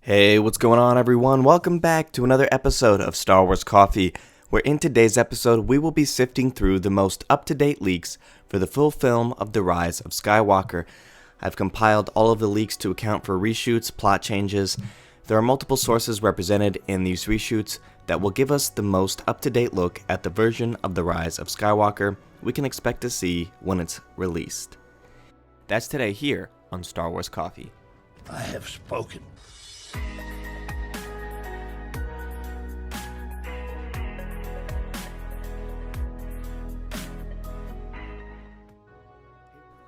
Hey, what's going on everyone? Welcome back to another episode of Star Wars Coffee, where in today's episode we will be sifting through the most up-to-date leaks for the full film of The Rise of Skywalker. I've compiled all of the leaks to account for reshoots, plot changes. There are multiple sources represented in these reshoots that will give us the most up-to-date look at the version of The Rise of Skywalker we can expect to see when it's released. That's today here on Star Wars Coffee. I have spoken.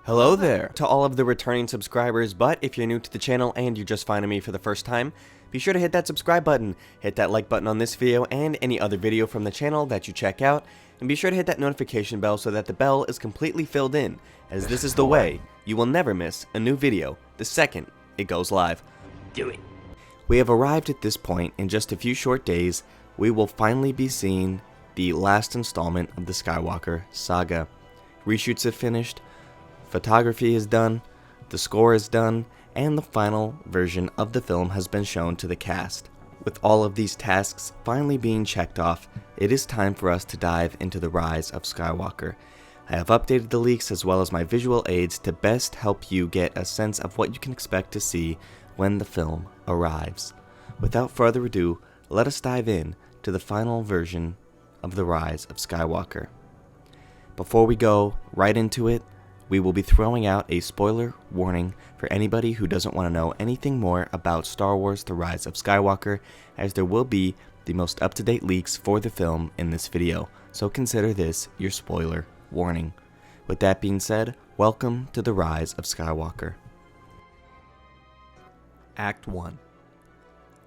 Hello there to all of the returning subscribers, but if you're new to the channel and you're just finding me for the first time, be sure to hit that subscribe button, hit that like button on this video and any other video from the channel that you check out, and be sure to hit that notification bell so that the bell is completely filled in, as this is the way you will never miss a new video the second it goes live. Do it. We have arrived at this point. In just a few short days, we will finally be seeing the last installment of the Skywalker saga. Reshoots have finished, photography is done, the score is done, and the final version of the film has been shown to the cast. With all of these tasks finally being checked off, it is time for us to dive into the Rise of Skywalker. I have updated the leaks as well as my visual aids to best help you get a sense of what you can expect to see when the film arrives. Without further ado, let us dive in to the final version of The Rise of Skywalker. Before we go right into it, we will be throwing out a spoiler warning for anybody who doesn't want to know anything more about Star Wars The Rise of Skywalker, as there will be the most up-to-date leaks for the film in this video, so consider this your spoiler warning. With that being said, welcome to The Rise of Skywalker. Act 1.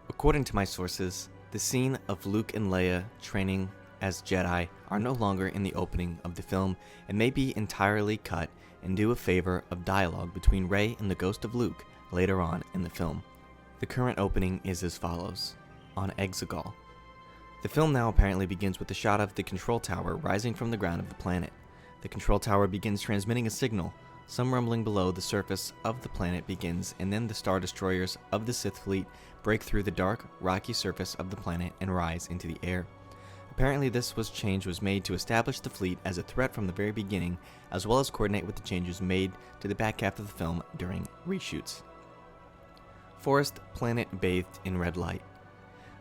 According to my sources, the scene of Luke and Leia training as Jedi are no longer in the opening of the film and may be entirely cut and do a favor of dialogue between Rey and the ghost of Luke later on in the film. The current opening is as follows. On Exegol. The film now apparently begins with a shot of the control tower rising from the ground of the planet. The control tower begins transmitting a signal. Some rumbling below the surface of the planet begins, and then the Star Destroyers of the Sith fleet break through the dark, rocky surface of the planet and rise into the air. Apparently this change was made to establish the fleet as a threat from the very beginning, as well as coordinate with the changes made to the back half of the film during reshoots. Forest planet bathed in red light.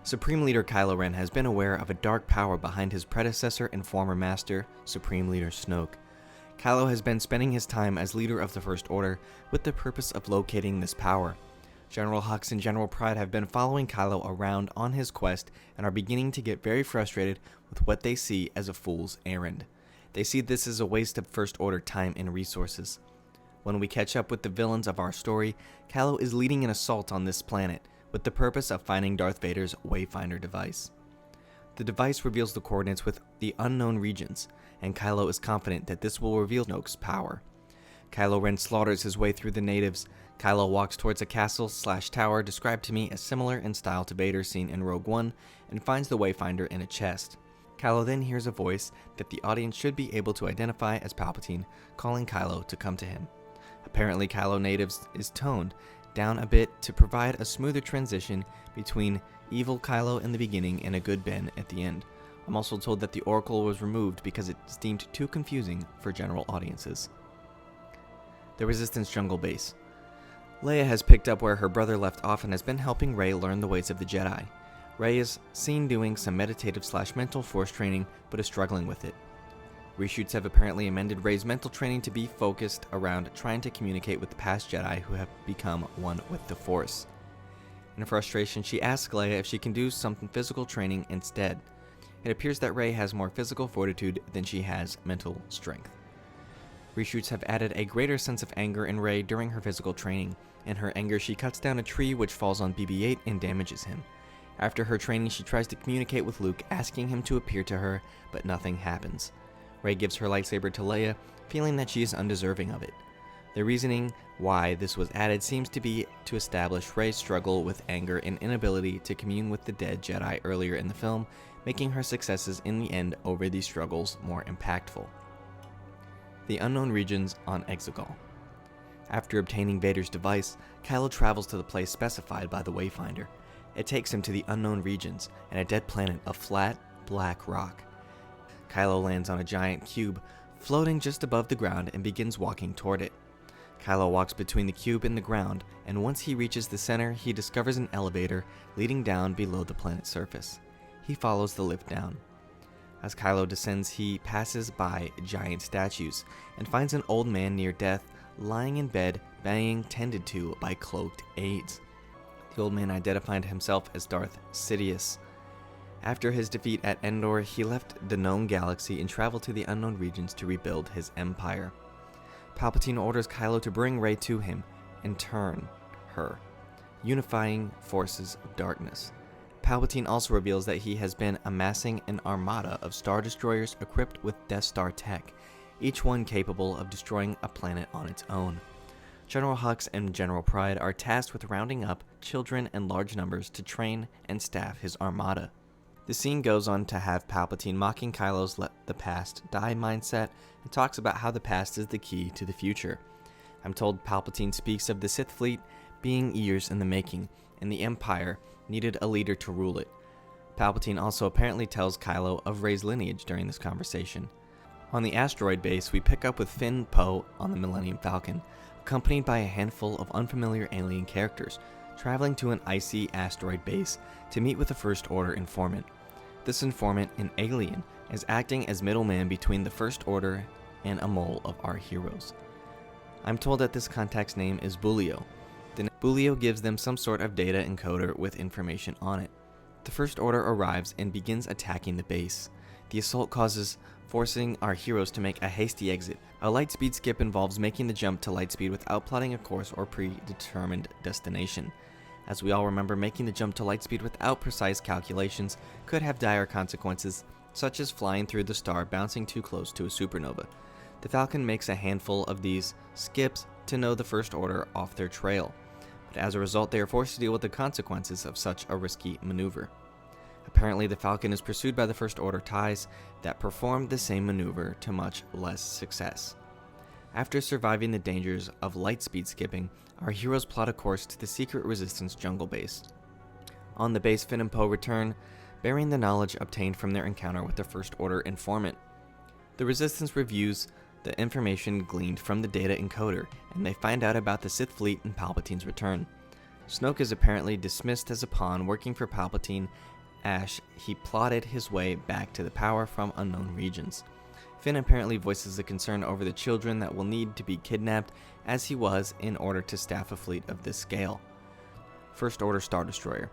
Supreme Leader Kylo Ren has been aware of a dark power behind his predecessor and former master, Supreme Leader Snoke. Kylo has been spending his time as leader of the First Order with the purpose of locating this power. General Hux and General Pryde have been following Kylo around on his quest and are beginning to get very frustrated with what they see as a fool's errand. They see this as a waste of First Order time and resources. When we catch up with the villains of our story, Kylo is leading an assault on this planet with the purpose of finding Darth Vader's Wayfinder device. The device reveals the coordinates with the unknown regions, and Kylo is confident that this will reveal Snoke's power. Kylo Ren slaughters his way through the natives. Kylo walks towards a castle/tower described to me as similar in style to Vader's seen in Rogue One and finds the Wayfinder in a chest. Kylo then hears a voice that the audience should be able to identify as Palpatine, calling Kylo to come to him. Apparently Kylo natives is toned down a bit to provide a smoother transition between evil Kylo in the beginning and a good Ben at the end. I'm also told that the Oracle was removed because it's deemed too confusing for general audiences. The Resistance Jungle Base. Leia has picked up where her brother left off and has been helping Rey learn the ways of the Jedi. Rey is seen doing some meditative/mental force training, but is struggling with it. Reshoots have apparently amended Rey's mental training to be focused around trying to communicate with the past Jedi who have become one with the Force. In frustration, she asks Leia if she can do some physical training instead. It appears that Rey has more physical fortitude than she has mental strength. Reshoots have added a greater sense of anger in Rey during her physical training. In her anger, she cuts down a tree which falls on BB-8 and damages him. After her training, she tries to communicate with Luke, asking him to appear to her, but nothing happens. Rey gives her lightsaber to Leia, feeling that she is undeserving of it. The reasoning why this was added seems to be to establish Rey's struggle with anger and inability to commune with the dead Jedi earlier in the film, making her successes in the end over these struggles more impactful. The unknown regions on Exegol. After obtaining Vader's device, Kylo travels to the place specified by the Wayfinder. It takes him to the unknown regions and a dead planet of flat, black rock. Kylo lands on a giant cube floating just above the ground and begins walking toward it. Kylo walks between the cube and the ground, and once he reaches the center, he discovers an elevator leading down below the planet's surface. He follows the lift down. As Kylo descends, he passes by giant statues and finds an old man near death lying in bed being tended to by cloaked aides. The old man identified himself as Darth Sidious. After his defeat at Endor, he left the known galaxy and traveled to the unknown regions to rebuild his empire. Palpatine orders Kylo to bring Rey to him and turn her, unifying forces of darkness. Palpatine also reveals that he has been amassing an armada of Star Destroyers equipped with Death Star tech, each one capable of destroying a planet on its own. General Hux and General Pryde are tasked with rounding up children in large numbers to train and staff his armada. The scene goes on to have Palpatine mocking Kylo's let the past die mindset and talks about how the past is the key to the future. I'm told Palpatine speaks of the Sith fleet being years in the making, and the Empire needed a leader to rule it. Palpatine also apparently tells Kylo of Rey's lineage during this conversation. On the asteroid base, we pick up with Finn Poe on the Millennium Falcon, accompanied by a handful of unfamiliar alien characters, traveling to an icy asteroid base to meet with a First Order informant. This informant, an alien, is acting as middleman between the First Order and a mole of our heroes. I'm told that this contact's name is Bulio. Bulio gives them some sort of data encoder with information on it. The First Order arrives and begins attacking the base. The assault causes forcing our heroes to make a hasty exit. A lightspeed skip involves making the jump to lightspeed without plotting a course or predetermined destination. As we all remember, making the jump to lightspeed without precise calculations could have dire consequences, such as flying through the star bouncing too close to a supernova. The Falcon makes a handful of these skips to know the First Order off their trail, but as a result they are forced to deal with the consequences of such a risky maneuver. Apparently the Falcon is pursued by the First Order TIEs that perform the same maneuver to much less success. After surviving the dangers of lightspeed skipping, our heroes plot a course to the secret Resistance jungle base. On the base, Finn and Poe return, bearing the knowledge obtained from their encounter with the First Order informant. The Resistance reviews the information gleaned from the data encoder, and they find out about the Sith fleet and Palpatine's return. Snoke is apparently dismissed as a pawn working for Palpatine as he plotted his way back to the power from unknown regions. Finn apparently voices a concern over the children that will need to be kidnapped, as he was, in order to staff a fleet of this scale. First Order Star Destroyer.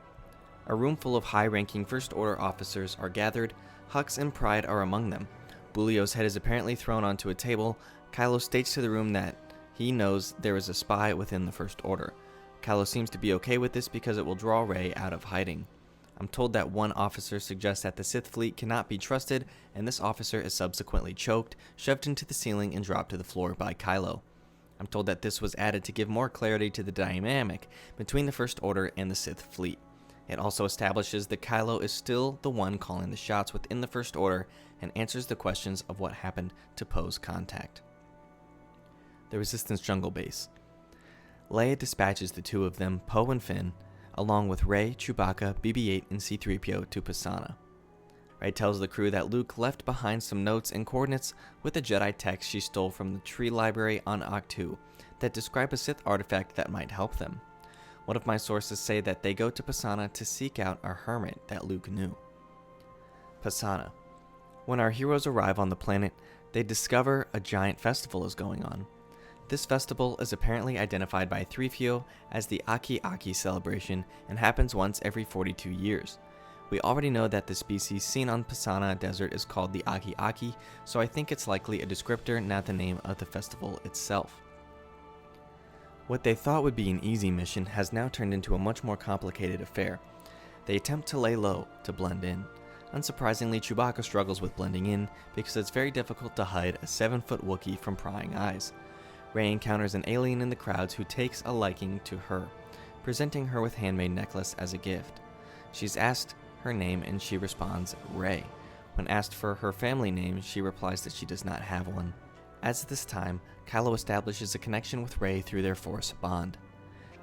A room full of high-ranking First Order officers are gathered. Hux and Pryde are among them. Bulio's head is apparently thrown onto a table. Kylo states to the room that he knows there is a spy within the First Order. Kylo seems to be okay with this because it will draw Rey out of hiding. I'm told that one officer suggests that the Sith fleet cannot be trusted, and this officer is subsequently choked, shoved into the ceiling, and dropped to the floor by Kylo. I'm told that this was added to give more clarity to the dynamic between the First Order and the Sith fleet. It also establishes that Kylo is still the one calling the shots within the First Order and answers the questions of what happened to Poe's contact. The Resistance jungle base. Leia dispatches the two of them, Poe and Finn, along with Rey, Chewbacca, BB-8, and C-3PO to Pasaana. Rey tells the crew that Luke left behind some notes and coordinates with the Jedi text she stole from the tree library on Ahch-To that describe a Sith artifact that might help them. One of my sources say that they go to Pasaana to seek out a hermit that Luke knew. Pasaana. When our heroes arrive on the planet, they discover a giant festival is going on. This festival is apparently identified by 3PO as the Aki-Aki celebration and happens once every 42 years. We already know that the species seen on Pasaana Desert is called the Aki-Aki, so I think it's likely a descriptor, not the name of the festival itself. What they thought would be an easy mission has now turned into a much more complicated affair. They attempt to lay low, to blend in. Unsurprisingly, Chewbacca struggles with blending in because it's very difficult to hide a 7-foot Wookiee from prying eyes. Rey encounters an alien in the crowds who takes a liking to her, presenting her with handmade necklace as a gift. She's asked her name and she responds, Rey. When asked for her family name, she replies that she does not have one. As of this time, Kylo establishes a connection with Rey through their Force bond.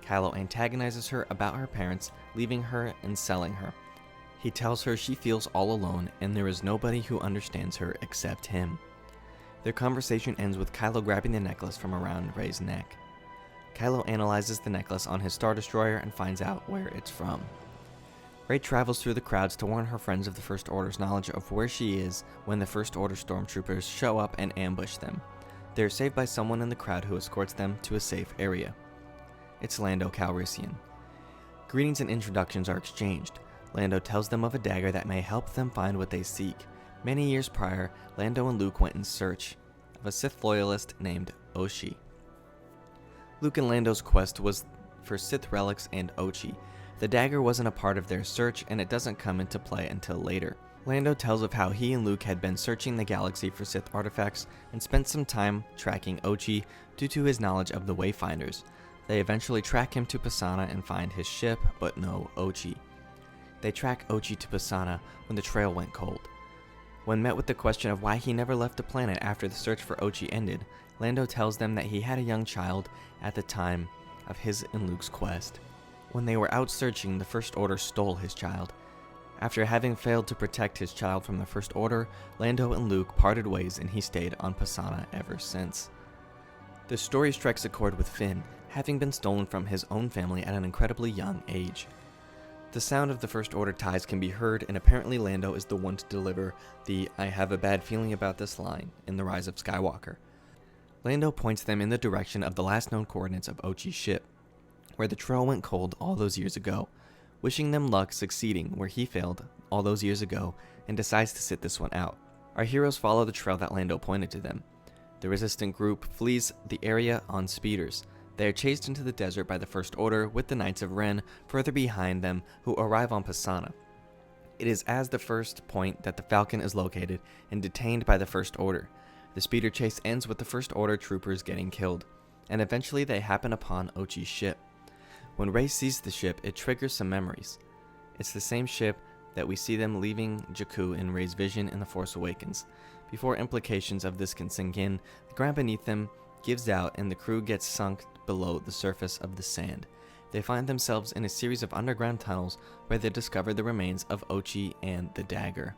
Kylo antagonizes her about her parents, leaving her and selling her. He tells her she feels all alone and there is nobody who understands her except him. Their conversation ends with Kylo grabbing the necklace from around Rey's neck. Kylo analyzes the necklace on his Star Destroyer and finds out where it's from. Rey travels through the crowds to warn her friends of the First Order's knowledge of where she is when the First Order stormtroopers show up and ambush them. They are saved by someone in the crowd who escorts them to a safe area. It's Lando Calrissian. Greetings and introductions are exchanged. Lando tells them of a dagger that may help them find what they seek. Many years prior, Lando and Luke went in search of a Sith loyalist named Ochi. Luke and Lando's quest was for Sith relics and Ochi. The dagger wasn't a part of their search, and it doesn't come into play until later. Lando tells of how he and Luke had been searching the galaxy for Sith artifacts and spent some time tracking Ochi due to his knowledge of the Wayfinders. They eventually track him to Pisana and find his ship, but no Ochi. They track Ochi to Pisana when the trail went cold. When met with the question of why he never left the planet after the search for Ochi ended, Lando tells them that he had a young child at the time of his and Luke's quest. When they were out searching, the First Order stole his child. After having failed to protect his child from the First Order, Lando and Luke parted ways and he stayed on Pisana ever since. The story strikes a chord with Finn, having been stolen from his own family at an incredibly young age. The sound of the First Order ties can be heard, and apparently Lando is the one to deliver the "I have a bad feeling about this" line in The Rise of Skywalker. Lando points them in the direction of the last known coordinates of Ochi's ship, where the trail went cold all those years ago, wishing them luck succeeding where he failed all those years ago, and decides to sit this one out. Our heroes follow the trail that Lando pointed to them. The resistant group flees the area on speeders. They are chased into the desert by the First Order, with the Knights of Ren further behind them, who arrive on Pisana. It is as the first point that the Falcon is located and detained by the First Order. The speeder chase ends with the First Order troopers getting killed, and eventually they happen upon Ochi's ship. When Rey sees the ship, it triggers some memories. It's the same ship that we see them leaving Jakku in Rey's vision in The Force Awakens. Before implications of this can sink in, the ground beneath them gives out and the crew gets sunk below the surface of the sand. They find themselves in a series of underground tunnels where they discover the remains of Ochi and the dagger.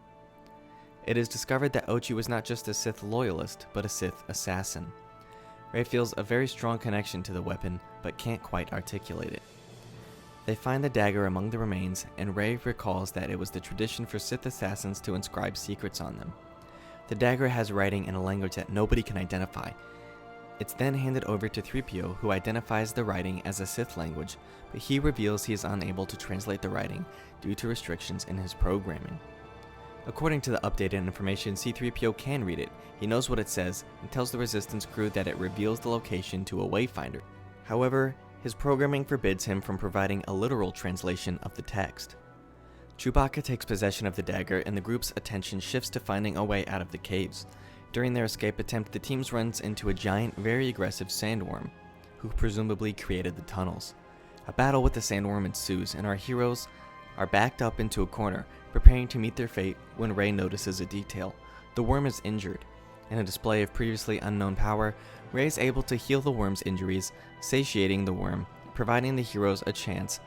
It is discovered that Ochi was not just a Sith loyalist, but a Sith assassin. Rey feels a very strong connection to the weapon, but can't quite articulate it. They find the dagger among the remains, and Rey recalls that it was the tradition for Sith assassins to inscribe secrets on them. The dagger has writing in a language that nobody can identify. It's then handed over to 3PO, who identifies the writing as a Sith language, but he reveals he is unable to translate the writing due to restrictions in his programming. According to the updated information, C-3PO can read it. He knows what it says and tells the Resistance crew that it reveals the location to a Wayfinder. However, his programming forbids him from providing a literal translation of the text. Chewbacca takes possession of the dagger, and the group's attention shifts to finding a way out of the caves. During their escape attempt, the team runs into a giant, very aggressive sandworm, who presumably created the tunnels. A battle with the sandworm ensues, and our heroes are backed up into a corner, preparing to meet their fate when Rey notices a detail. The worm is injured. In a display of previously unknown power, Rey is able to heal the worm's injuries, satiating the worm, providing the heroes a chance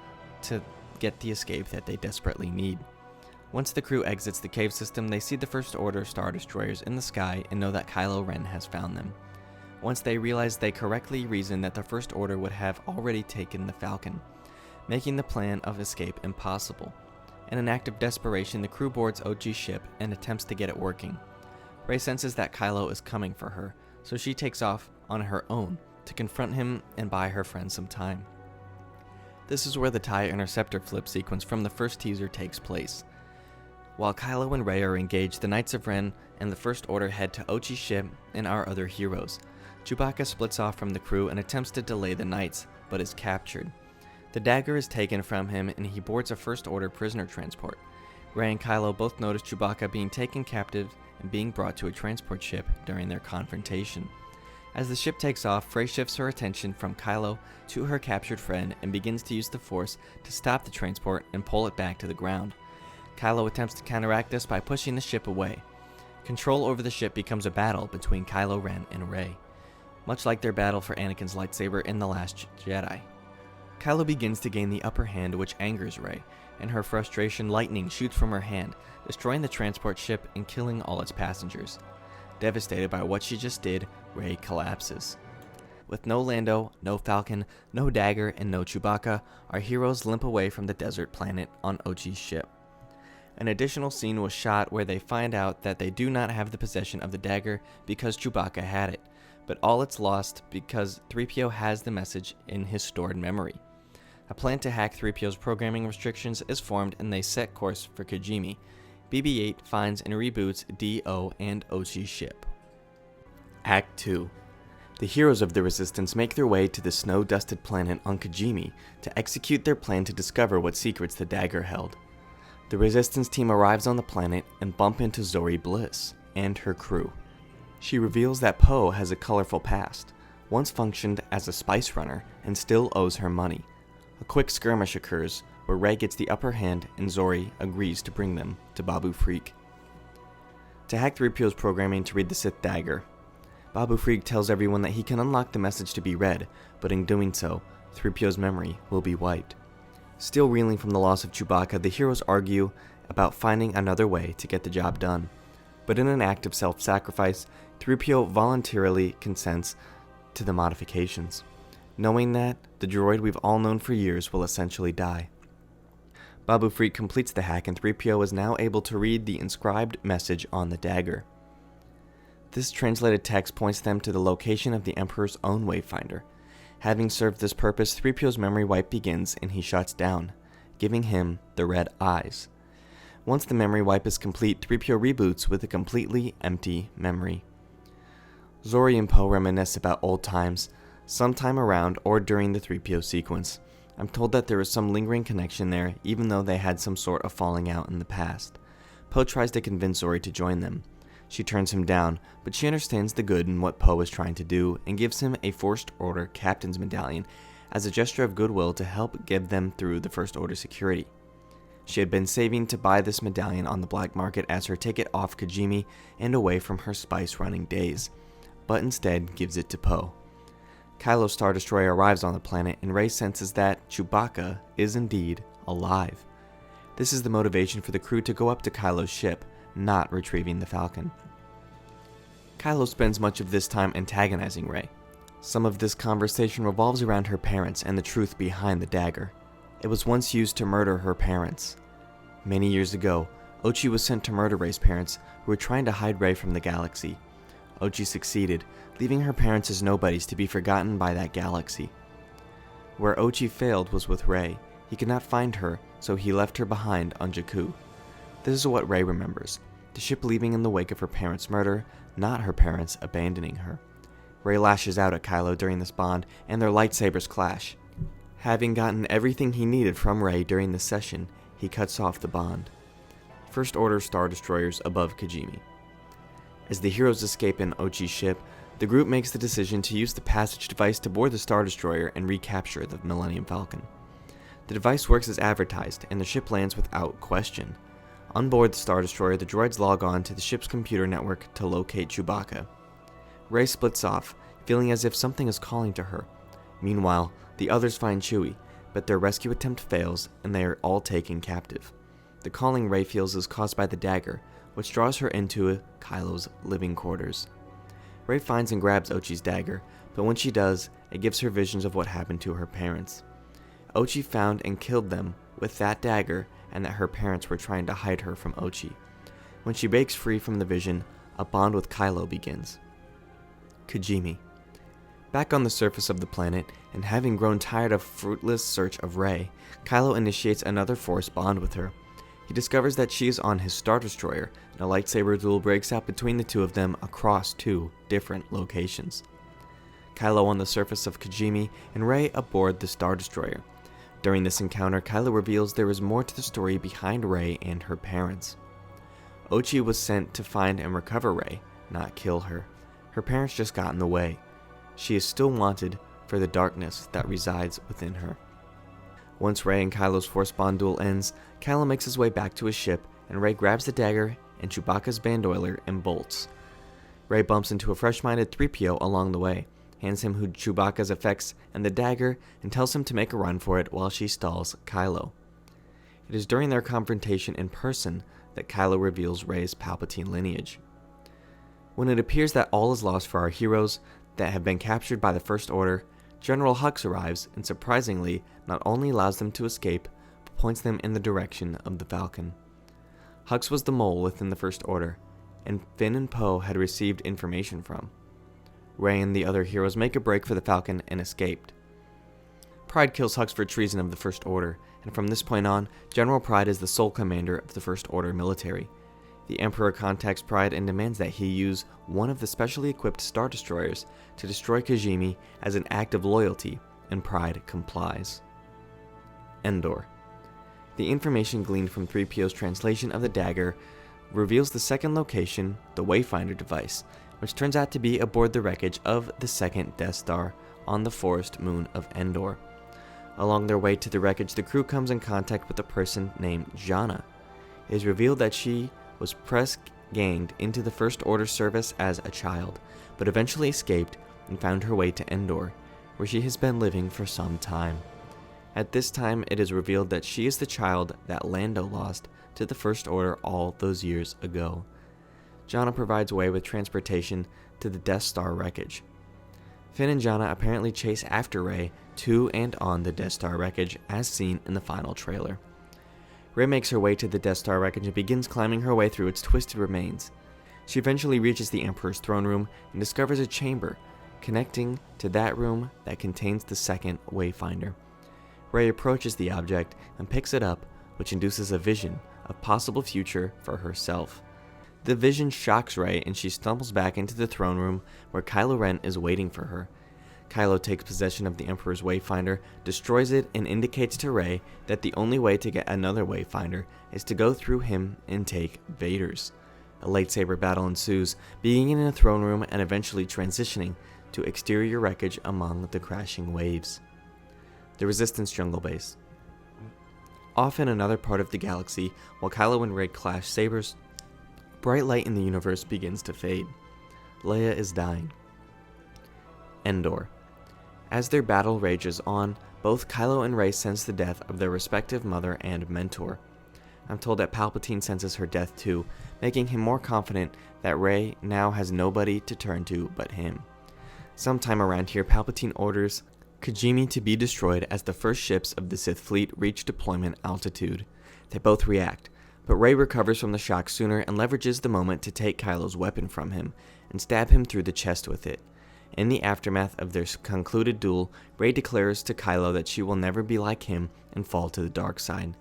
to get the escape that they desperately need. Once the crew exits the cave system, they see the First Order Star Destroyers in the sky and know that Kylo Ren has found them. Once they realize, they correctly reason that the First Order would have already taken the Falcon, making the plan of escape impossible. In an act of desperation, the crew boards Ochi's ship and attempts to get it working. Rey senses that Kylo is coming for her, so she takes off on her own to confront him and buy her friend some time. This is where the TIE Interceptor flip sequence from the first teaser takes place. While Kylo and Rey are engaged, the Knights of Ren and the First Order head to Ochi's ship and our other heroes. Chewbacca splits off from the crew and attempts to delay the Knights, but is captured. The dagger is taken from him and he boards a First Order prisoner transport. Rey and Kylo both notice Chewbacca being taken captive and being brought to a transport ship during their confrontation. As the ship takes off, Rey shifts her attention from Kylo to her captured friend and begins to use the Force to stop the transport and pull it back to the ground. Kylo attempts to counteract this by pushing the ship away. Control over the ship becomes a battle between Kylo Ren and Rey, much like their battle for Anakin's lightsaber in The Last Jedi. Kylo begins to gain the upper hand, which angers Rey. In her frustration, lightning shoots from her hand, destroying the transport ship and killing all its passengers. Devastated by what she just did, Rey collapses. With no Lando, no Falcon, no dagger, and no Chewbacca, our heroes limp away from the desert planet on Ochi's ship. An additional scene was shot where they find out that they do not have the possession of the dagger because Chewbacca had it, but all it's lost because 3PO has the message in his stored memory. A plan to hack 3PO's programming restrictions is formed and they set course for Kijimi. BB-8 finds and reboots D-O and Ochi's ship. Act 2. The heroes of the Resistance make their way to the snow-dusted planet on Kijimi to execute their plan to discover what secrets the dagger held. The Resistance team arrives on the planet and bump into Zorii Bliss and her crew. She reveals that Poe has a colorful past, once functioned as a spice runner and still owes her money. A quick skirmish occurs where Rey gets the upper hand and Zorii agrees to bring them to Babu Frik. To hack 3PO's programming to read the Sith dagger, Babu Frik tells everyone that he can unlock the message to be read, but in doing so, 3PO's memory will be wiped. Still reeling from the loss of Chewbacca, the heroes argue about finding another way to get the job done. But in an act of self-sacrifice, 3PO voluntarily consents to the modifications, knowing that the droid we've all known for years will essentially die. Babu Frik completes the hack and 3PO is now able to read the inscribed message on the dagger. This translated text points them to the location of the Emperor's own Wayfinder. Having served this purpose, 3PO's memory wipe begins and he shuts down, giving him the red eyes. Once the memory wipe is complete, 3PO reboots with a completely empty memory. Zorii and Poe reminisce about old times, sometime around or during the 3PO sequence. I'm told that there is some lingering connection there, even though they had some sort of falling out in the past. Poe tries to convince Zorii to join them. She turns him down, but she understands the good in what Poe is trying to do and gives him a First Order Captain's Medallion as a gesture of goodwill to help give them through the First Order security. She had been saving to buy this medallion on the black market as her ticket off Kijimi and away from her spice-running days, but instead gives it to Poe. Kylo's Star Destroyer arrives on the planet and Rey senses that Chewbacca is indeed alive. This is the motivation for the crew to go up to Kylo's ship, not retrieving the Falcon. Kylo spends much of this time antagonizing Rey. Some of this conversation revolves around her parents and the truth behind the dagger. It was once used to murder her parents. Many years ago, Ochi was sent to murder Rey's parents, who were trying to hide Rey from the galaxy. Ochi succeeded, leaving her parents as nobodies to be forgotten by that galaxy. Where Ochi failed was with Rey. He could not find her, so he left her behind on Jakku. This is what Rey remembers, the ship leaving in the wake of her parents' murder, not her parents abandoning her. Rey lashes out at Kylo during this bond, and their lightsabers clash. Having gotten everything he needed from Rey during this session, he cuts off the bond. First Order Star Destroyers above Kijimi. As the heroes escape in Ochi's ship, the group makes the decision to use the passage device to board the Star Destroyer and recapture the Millennium Falcon. The device works as advertised, and the ship lands without question. On board the Star Destroyer, the droids log on to the ship's computer network to locate Chewbacca. Rey splits off, feeling as if something is calling to her. Meanwhile, the others find Chewie, but their rescue attempt fails and they are all taken captive. The calling Rey feels is caused by the dagger, which draws her into Kylo's living quarters. Rey finds and grabs Ochi's dagger, but when she does, it gives her visions of what happened to her parents. Ochi found and killed them with that dagger, and that her parents were trying to hide her from Ochi. When she breaks free from the vision, a bond with Kylo begins. Kijimi. Back on the surface of the planet, and having grown tired of fruitless search of Rey, Kylo initiates another force bond with her. He discovers that she is on his Star Destroyer, and a lightsaber duel breaks out between the two of them across 2 different locations. Kylo on the surface of Kijimi, and Rey aboard the Star Destroyer. During this encounter, Kylo reveals there is more to the story behind Rey and her parents. Ochi was sent to find and recover Rey, not kill her. Her parents just got in the way. She is still wanted for the darkness that resides within her. Once Rey and Kylo's Force Bond duel ends, Kylo makes his way back to his ship, and Rey grabs the dagger and Chewbacca's bandoiler and bolts. Rey bumps into a fresh-minded 3PO along the way, hands him Chewbacca's effects and the dagger, and tells him to make a run for it while she stalls Kylo. It is during their confrontation in person that Kylo reveals Rey's Palpatine lineage. When it appears that all is lost for our heroes that have been captured by the First Order, General Hux arrives and surprisingly not only allows them to escape, but points them in the direction of the Falcon. Hux was the mole within the First Order, and Finn and Poe had received information from. Rey and the other heroes make a break for the Falcon and escaped. Pryde kills Hux for treason of the First Order, and from this point on, General Pryde is the sole commander of the First Order military. The Emperor contacts Pryde and demands that he use one of the specially equipped Star Destroyers to destroy Kijimi as an act of loyalty, and Pryde complies. Endor. The information gleaned from 3PO's translation of the dagger reveals the second location, the Wayfinder device, which turns out to be aboard the wreckage of the second Death Star on the forest moon of Endor. Along their way to the wreckage, the crew comes in contact with a person named Jannah. It is revealed that she was press-ganged into the First Order service as a child, but eventually escaped and found her way to Endor, where she has been living for some time. At this time, it is revealed that she is the child that Lando lost to the First Order all those years ago. Jannah provides way with transportation to the Death Star wreckage. Finn and Jannah apparently chase after Rey to and on the Death Star wreckage as seen in the final trailer. Rey makes her way to the Death Star wreckage and begins climbing her way through its twisted remains. She eventually reaches the Emperor's throne room and discovers a chamber connecting to that room that contains the second Wayfinder. Rey approaches the object and picks it up, which induces a vision of possible future for herself. The vision shocks Rey and she stumbles back into the throne room where Kylo Ren is waiting for her. Kylo takes possession of the Emperor's Wayfinder, destroys it, and indicates to Rey that the only way to get another Wayfinder is to go through him and take Vader's. A lightsaber battle ensues, beginning in a throne room and eventually transitioning to exterior wreckage among the crashing waves. The Resistance Jungle Base. Off in another part of the galaxy, while Kylo and Rey clash sabers, bright light in the universe begins to fade. Leia is dying. Endor. As their battle rages on, both Kylo and Rey sense the death of their respective mother and mentor. I'm told that Palpatine senses her death too, making him more confident that Rey now has nobody to turn to but him. Sometime around here, Palpatine orders Kijimi to be destroyed as the first ships of the Sith fleet reach deployment altitude. They both react, but Rey recovers from the shock sooner and leverages the moment to take Kylo's weapon from him and stab him through the chest with it. In the aftermath of their concluded duel, Rey declares to Kylo that she will never be like him and fall to the dark side.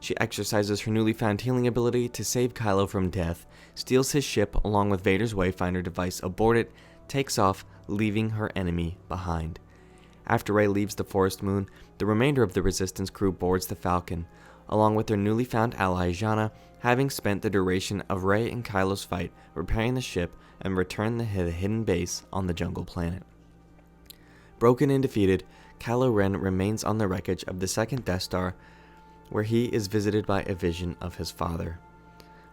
She exercises her newly found healing ability to save Kylo from death, steals his ship along with Vader's Wayfinder device aboard it, takes off, leaving her enemy behind. After Rey leaves the forest moon, the remainder of the Resistance crew boards the Falcon, along with their newly found ally Jannah, having spent the duration of Rey and Kylo's fight repairing the ship and return the hidden base on the jungle planet. Broken and defeated, Kylo Ren remains on the wreckage of the second Death Star, where he is visited by a vision of his father.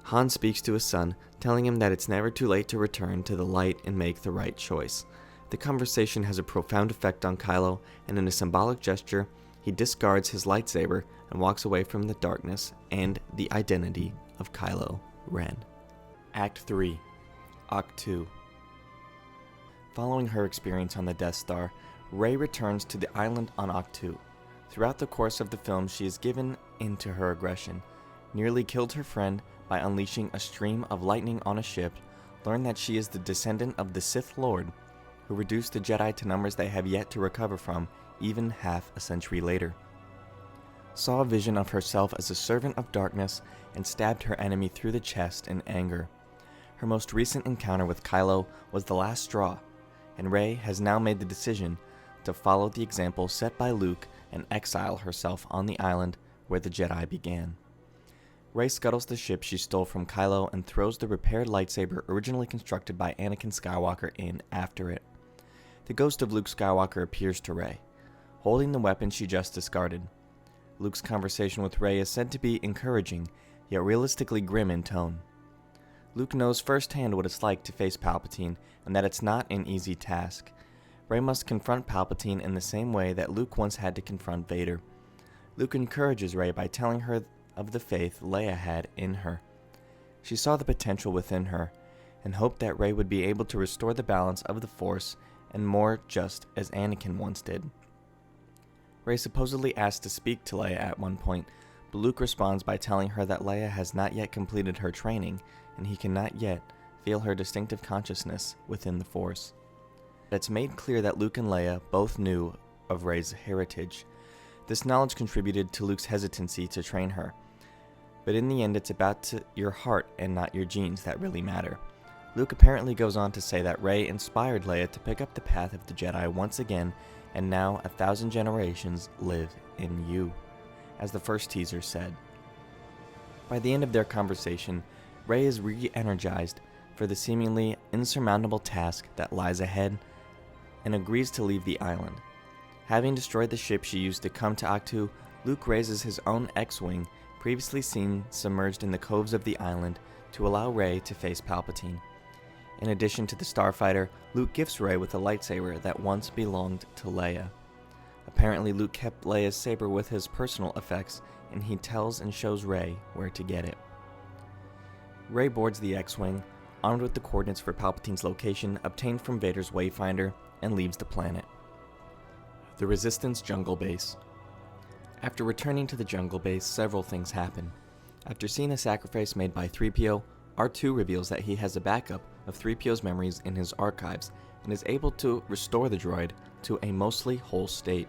Han speaks to his son, telling him that it's never too late to return to the light and make the right choice. The conversation has a profound effect on Kylo, and in a symbolic gesture, he discards his lightsaber and walks away from the darkness and the identity of Kylo Ren. Act 3. Ahch-To. Following her experience on the Death Star, Rey returns to the island on Ahch-To. Throughout the course of the film, she is given into her aggression, nearly killed her friend by unleashing a stream of lightning on a ship, learned that she is the descendant of the Sith Lord, who reduced the Jedi to numbers they have yet to recover from, even half a century later. Saw a vision of herself as a servant of darkness and stabbed her enemy through the chest in anger. Her most recent encounter with Kylo was the last straw, and Rey has now made the decision to follow the example set by Luke and exile herself on the island where the Jedi began. Rey scuttles the ship she stole from Kylo and throws the repaired lightsaber originally constructed by Anakin Skywalker in after it. The ghost of Luke Skywalker appears to Rey, holding the weapon she just discarded. Luke's conversation with Rey is said to be encouraging, yet realistically grim in tone. Luke knows firsthand what it's like to face Palpatine, and that it's not an easy task. Rey must confront Palpatine in the same way that Luke once had to confront Vader. Luke encourages Rey by telling her of the faith Leia had in her. She saw the potential within her, and hoped that Rey would be able to restore the balance of the Force and more just as Anakin once did. Rey supposedly asked to speak to Leia at one point, but Luke responds by telling her that Leia has not yet completed her training, and he cannot yet feel her distinctive consciousness within the Force. It's made clear that Luke and Leia both knew of Rey's heritage. This knowledge contributed to Luke's hesitancy to train her. But in the end, it's about your heart and not your genes that really matter. Luke apparently goes on to say that Rey inspired Leia to pick up the path of the Jedi once again, and now 1,000 generations live in you, as the first teaser said. By the end of their conversation, Rey is re-energized for the seemingly insurmountable task that lies ahead, and agrees to leave the island. Having destroyed the ship she used to come to Ahch-To, Luke raises his own X-Wing, previously seen submerged in the coves of the island, to allow Rey to face Palpatine. In addition to the starfighter, Luke gifts Rey with a lightsaber that once belonged to Leia. Apparently, Luke kept Leia's saber with his personal effects, and he tells and shows Rey where to get it. Rey boards the X-Wing, armed with the coordinates for Palpatine's location obtained from Vader's Wayfinder, and leaves the planet. The Resistance Jungle Base. After returning to the jungle base, several things happen. After seeing a sacrifice made by 3PO, R2 reveals that he has a backup of 3PO's memories in his archives and is able to restore the droid to a mostly whole state.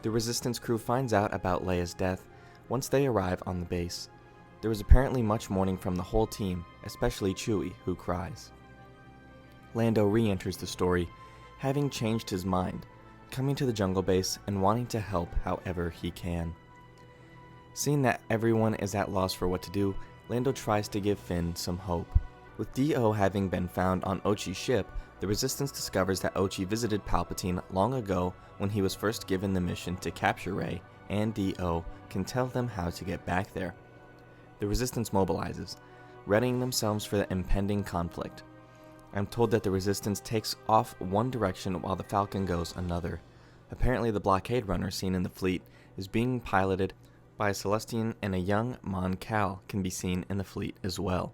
The Resistance crew finds out about Leia's death once they arrive on the base. There is apparently much mourning from the whole team, especially Chewie, who cries. Lando re-enters the story, having changed his mind, coming to the jungle base and wanting to help however he can. Seeing that everyone is at loss for what to do, Lando tries to give Finn some hope. With D-O having been found on Ochi's ship, the Resistance discovers that Ochi visited Palpatine long ago when he was first given the mission to capture Rey, and D-O can tell them how to get back there. The Resistance mobilizes, readying themselves for the impending conflict. I'm told that the Resistance takes off one direction while the Falcon goes another. Apparently the blockade runner seen in the fleet is being piloted by a Celestian, and a young Mon Cal can be seen in the fleet as well.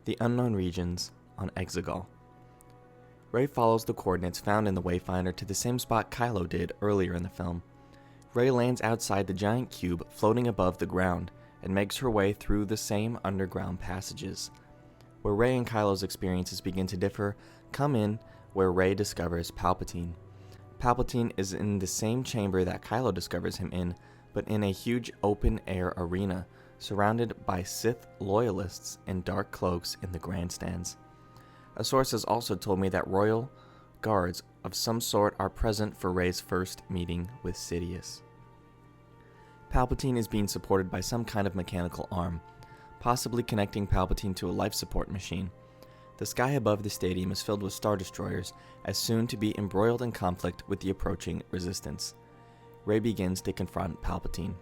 The Unknown Regions on Exegol. Rey follows the coordinates found in the Wayfinder to the same spot Kylo did earlier in the film. Rey lands outside the giant cube floating above the ground and makes her way through the same underground passages. Where Rey and Kylo's experiences begin to differ, come in where Rey discovers Palpatine. Palpatine is in the same chamber that Kylo discovers him in, but in a huge open-air arena, surrounded by Sith loyalists in dark cloaks in the grandstands. A source has also told me that royal guards of some sort are present for Rey's first meeting with Sidious. Palpatine is being supported by some kind of mechanical arm, possibly connecting Palpatine to a life support machine. The sky above the stadium is filled with Star Destroyers, as soon to be embroiled in conflict with the approaching Resistance. Rey begins to confront Palpatine.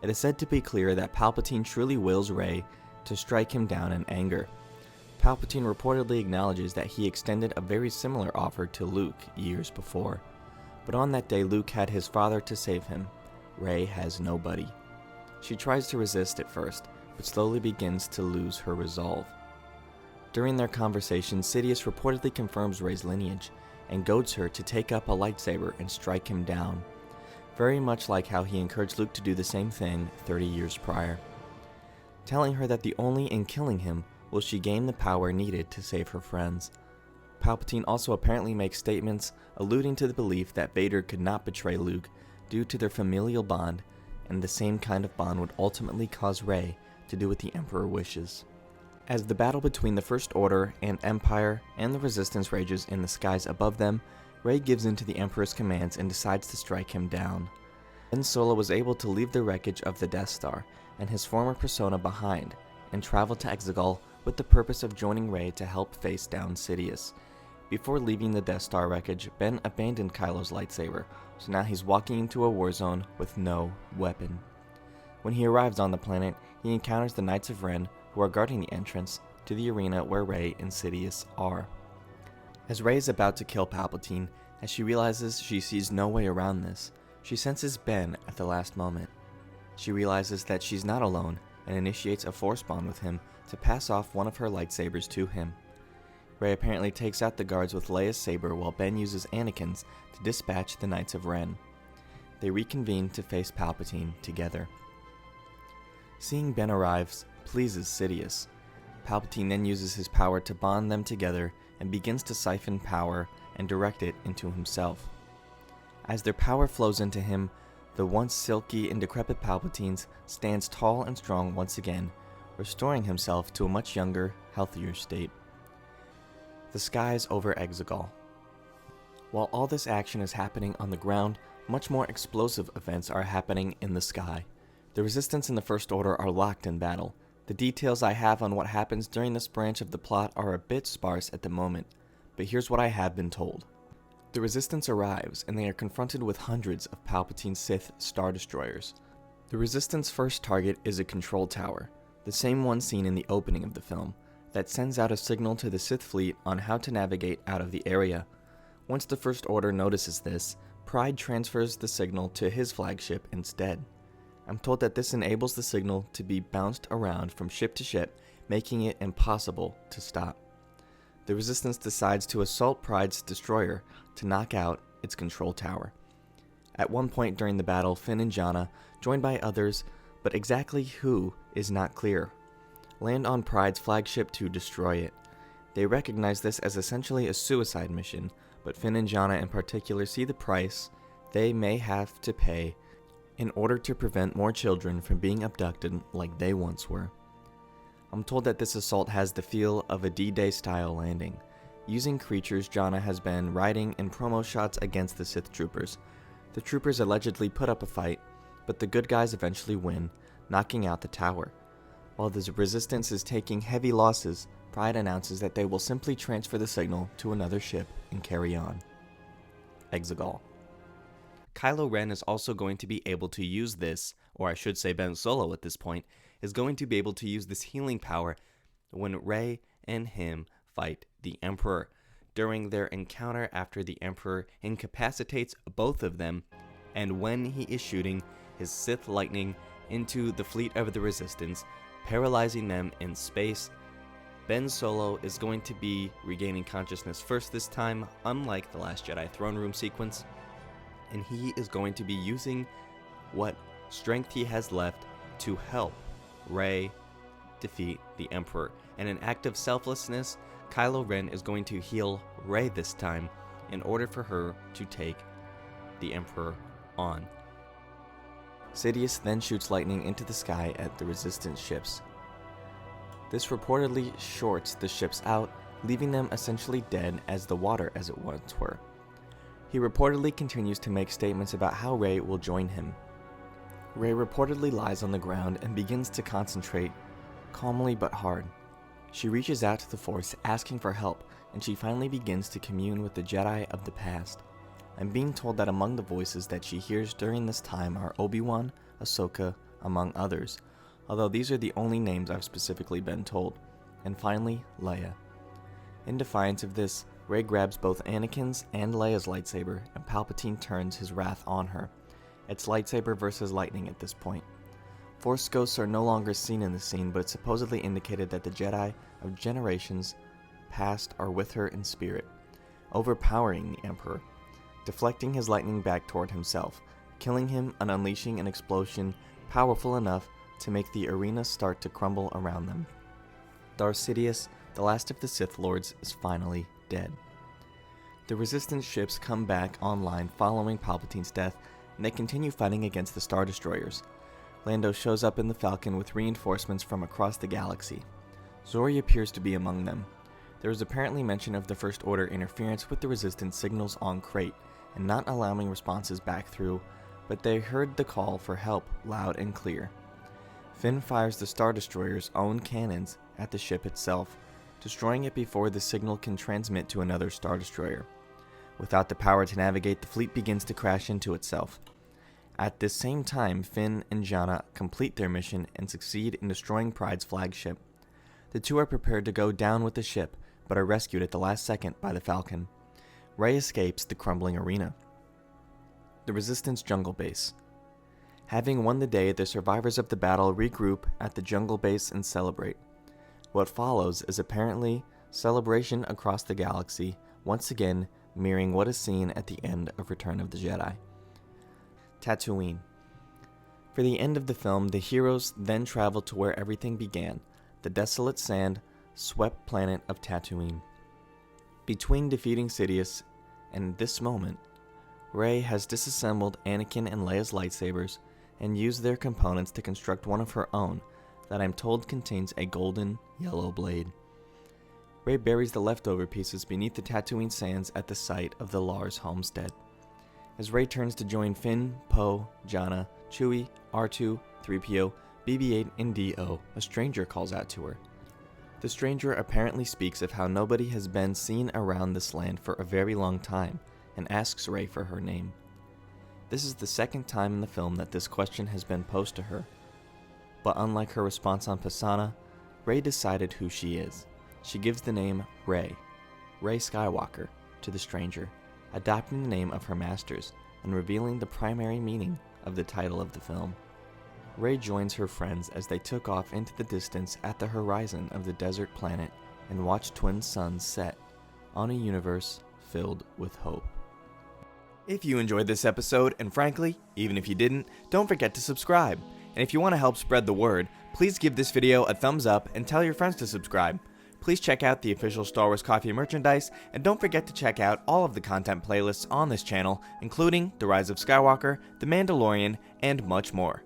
It is said to be clear that Palpatine truly wills Rey to strike him down in anger. Palpatine reportedly acknowledges that he extended a very similar offer to Luke years before. But on that day, Luke had his father to save him. Rey has nobody. She tries to resist at first, but slowly begins to lose her resolve. During their conversation, Sidious reportedly confirms Rey's lineage and goads her to take up a lightsaber and strike him down, very much like how he encouraged Luke to do the same thing 30 years prior, telling her that the only in killing him will she gain the power needed to save her friends. Palpatine also apparently makes statements alluding to the belief that Vader could not betray Luke due to their familial bond, and the same kind of bond would ultimately cause Rey to do what the Emperor wishes. As the battle between the First Order and Empire and the Resistance rages in the skies above them, Rey gives in to the Emperor's commands and decides to strike him down. Ben Solo was able to leave the wreckage of the Death Star and his former persona behind, and travel to Exegol with the purpose of joining Rey to help face down Sidious. Before leaving the Death Star wreckage, Ben abandoned Kylo's lightsaber, so now he's walking into a war zone with no weapon. When he arrives on the planet, he encounters the Knights of Ren, who are guarding the entrance, to the arena where Rey and Sidious are. As Rey is about to kill Palpatine, as she realizes she sees no way around this, she senses Ben at the last moment. She realizes that she's not alone and initiates a force bond with him to pass off one of her lightsabers to him. Rey apparently takes out the guards with Leia's saber while Ben uses Anakin's to dispatch the Knights of Ren. They reconvene to face Palpatine together. Seeing Ben arrives pleases Sidious. Palpatine then uses his power to bond them together and begins to siphon power and direct it into himself. As their power flows into him, the once silky and decrepit Palpatine stands tall and strong once again, restoring himself to a much younger, healthier state. The skies over Exegol. While all this action is happening on the ground, much more explosive events are happening in the sky. The Resistance and the First Order are locked in battle. The details I have on what happens during this branch of the plot are a bit sparse at the moment, but here's what I have been told. The Resistance arrives, and they are confronted with hundreds of Palpatine's Sith Star Destroyers. The Resistance first target is a control tower, the same one seen in the opening of the film, that sends out a signal to the Sith fleet on how to navigate out of the area. Once the First Order notices this, Pride transfers the signal to his flagship instead. I'm told that this enables the signal to be bounced around from ship to ship, making it impossible to stop. The Resistance decides to assault Pride's destroyer to knock out its control tower. At one point during the battle, Finn and Jannah, joined by others, but exactly who is not clear, land on Pride's flagship to destroy it. They recognize this as essentially a suicide mission, but Finn and Jannah in particular see the price they may have to pay in order to prevent more children from being abducted like they once were. I'm told that this assault has the feel of a D-Day style landing. Using creatures Jannah has been riding in promo shots against the Sith troopers. The troopers allegedly put up a fight, but the good guys eventually win, knocking out the tower. While the Resistance is taking heavy losses, Pride announces that they will simply transfer the signal to another ship and carry on. Exegol. Kylo Ren is also going to be able to use this, or I should say Ben Solo at this point, is going to be able to use this healing power when Rey and him fight the Emperor. During their encounter after the Emperor incapacitates both of them, and when he is shooting his Sith lightning into the fleet of the Resistance, paralyzing them in space, Ben Solo is going to be regaining consciousness first this time, unlike the Last Jedi throne room sequence, and he is going to be using what strength he has left to help Rey defeat the Emperor. In an act of selflessness, Kylo Ren is going to heal Rey this time in order for her to take the Emperor on. Sidious then shoots lightning into the sky at the Resistance ships. This reportedly shorts the ships out, leaving them essentially dead as the water as it once were. He reportedly continues to make statements about how Rey will join him. Rey reportedly lies on the ground and begins to concentrate, calmly but hard. She reaches out to the Force asking for help, and she finally begins to commune with the Jedi of the past. I'm being told that among the voices that she hears during this time are Obi-Wan, Ahsoka, among others, although these are the only names I've specifically been told, and finally, Leia. In defiance of this, Rey grabs both Anakin's and Leia's lightsaber, and Palpatine turns his wrath on her. It's lightsaber versus lightning at this point. Force ghosts are no longer seen in the scene, but it's supposedly indicated that the Jedi of generations past are with her in spirit, overpowering the Emperor, deflecting his lightning back toward himself, killing him and unleashing an explosion powerful enough to make the arena start to crumble around them. Darth Sidious, the last of the Sith Lords, is finally dead. The Resistance ships come back online following Palpatine's death, and they continue fighting against the Star Destroyers. Lando shows up in the Falcon with reinforcements from across the galaxy. Zori appears to be among them. There is apparently mention of the First Order interference with the Resistance signals on Crate, and not allowing responses back through, but they heard the call for help loud and clear. Finn fires the Star Destroyer's own cannons at the ship itself, destroying it before the signal can transmit to another Star Destroyer. Without the power to navigate, the fleet begins to crash into itself. At this same time, Finn and Jannah complete their mission and succeed in destroying Pride's flagship. The two are prepared to go down with the ship, but are rescued at the last second by the Falcon. Rey escapes the crumbling arena. The Resistance jungle base. Having won the day, the survivors of the battle regroup at the jungle base and celebrate. What follows is apparently celebration across the galaxy, once again mirroring what is seen at the end of Return of the Jedi. Tatooine. For the end of the film, the heroes then travel to where everything began, the desolate sand, swept planet of Tatooine. Between defeating Sidious and this moment, Rey has disassembled Anakin and Leia's lightsabers and used their components to construct one of her own that I'm told contains a golden yellow blade. Rey buries the leftover pieces beneath the Tatooine sands at the site of the Lars homestead. As Rey turns to join Finn, Poe, Janna, Chewie, R2, 3PO, BB-8, and D-O, a stranger calls out to her. The stranger apparently speaks of how nobody has been seen around this land for a very long time, and asks Rey for her name. This is the second time in the film that this question has been posed to her, but unlike her response on Pisana, Rey decided who she is. She gives the name Rey Skywalker, to the stranger, adopting the name of her masters and revealing the primary meaning of the title of the film. Rey joins her friends as they took off into the distance at the horizon of the desert planet and watched twin suns set on a universe filled with hope. If you enjoyed this episode, and frankly, even if you didn't, don't forget to subscribe. And if you want to help spread the word, please give this video a thumbs up and tell your friends to subscribe. Please check out the official Star Wars Coffee merchandise, and don't forget to check out all of the content playlists on this channel, including The Rise of Skywalker, The Mandalorian, and much more.